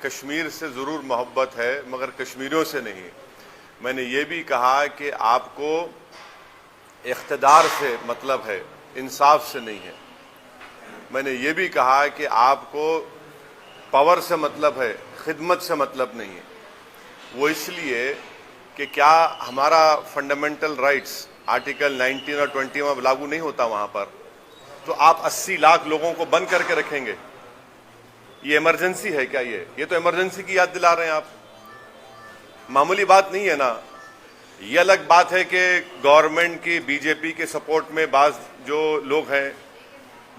कश्मीर से ज़रूर मोहब्बत है मगर कश्मीरियों से नहीं। मैंने ये भी कहा कि आपको इख्तिदार से मतलब है, इंसाफ से नहीं है। मैंने ये भी कहा कि आपको पावर से मतलब है, खिदमत से मतलब नहीं है। वो इसलिए कि क्या हमारा फंडामेंटल राइट्स आर्टिकल 19 और 20 में लागू नहीं होता वहाँ पर, तो आप 80 लाख लोगों को बंद करके रखेंगे? ये इमरजेंसी है क्या? ये तो इमरजेंसी की याद दिला रहे हैं आप। मामूली बात नहीं है ना। ये अलग बात है कि गवर्नमेंट की, बीजेपी के सपोर्ट में बाज जो लोग हैं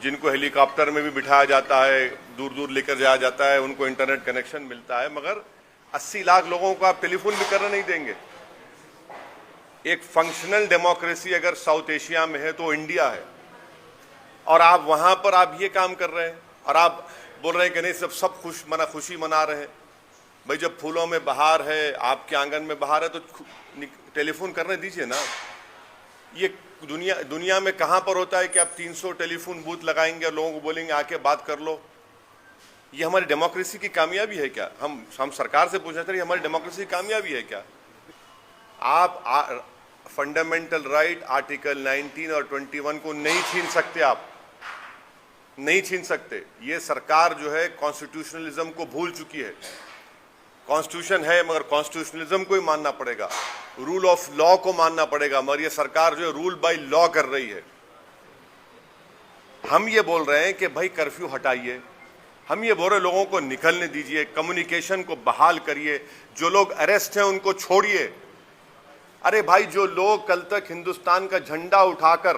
जिनको हेलीकॉप्टर में भी बिठाया जाता है, दूर दूर लेकर जाया जाता है, उनको इंटरनेट कनेक्शन मिलता है, मगर 80 लाख लोगों को आप टेलीफोन भी करने नहीं देंगे। एक फंक्शनल डेमोक्रेसी अगर साउथ एशिया में है तो इंडिया है, और आप वहां पर आप ये काम कर रहे हैं और आप बोल रहे हैं कि नहीं सब खुशी मना रहे हैं। भाई जब फूलों में बहार है, आपके आंगन में बहार है, तो टेलीफोन करने दीजिए ना। ये दुनिया में कहां पर होता है कि आप 300 टेलीफोन बूथ लगाएंगे और लोगों को बोलेंगे आके बात कर लो? ये हमारी डेमोक्रेसी की कामयाबी है क्या? हम सरकार से पूछना चाहिए, हमारी डेमोक्रेसी की कामयाबी है क्या? आप फंडामेंटल राइट आर्टिकल 19 और 21 को नहीं छीन सकते, आप नहीं छीन सकते। ये सरकार जो है कॉन्स्टिट्यूशनलिज्म को भूल चुकी है। कॉन्स्टिट्यूशन है मगर कॉन्स्टिट्यूशनलिज्म को ही मानना पड़ेगा, रूल ऑफ लॉ को मानना पड़ेगा, मगर ये सरकार जो है रूल बाय लॉ कर रही है। हम ये बोल रहे हैं कि भाई कर्फ्यू हटाइए, हम ये बोल रहे लोगों को निकलने दीजिए, कम्युनिकेशन को बहाल करिए, जो लोग अरेस्ट हैं उनको छोड़िए। अरे भाई, जो लोग कल तक हिंदुस्तान का झंडा उठाकर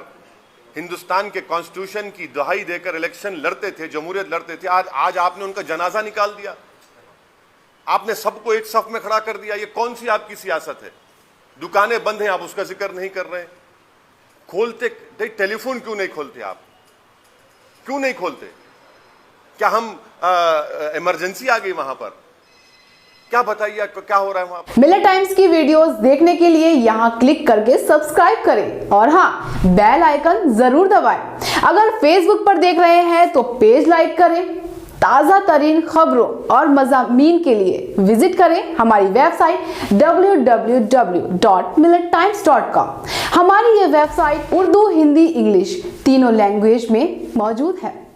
हिंदुस्तान के कॉन्स्टिट्यूशन की दुहाई देकर इलेक्शन लड़ते थे, जमहूरियत लड़ते थे, आज आपने उनका जनाजा निकाल दिया। आपने सबको एक सफ में खड़ा कर दिया। ये कौन सी आपकी सियासत है? दुकानें बंद हैं, आप उसका जिक्र नहीं कर रहे हैं। खोलते टेलीफोन क्यों नहीं खोलते? आप क्यों नहीं खोलते? क्या हम इमरजेंसी आ गई वहां पर? क्या बताइए क्या हो रहा है वहां पर? मिलत टाइम्स की वीडियोस देखने के लिए यहाँ क्लिक करके सब्सक्राइब करें और हाँ, बेल आइकन जरूर दबाएं। अगर फेसबुक पर देख रहे हैं तो पेज लाइक करें। ताज़ा तरीन खबरों और मज़ामीन के लिए विजिट करें हमारी वेबसाइट www.millettimes.com। हमारी ये वेबसाइट उर्दू, हिंदी, इंग्लिश तीनों लैंग्वेज में मौजूद है।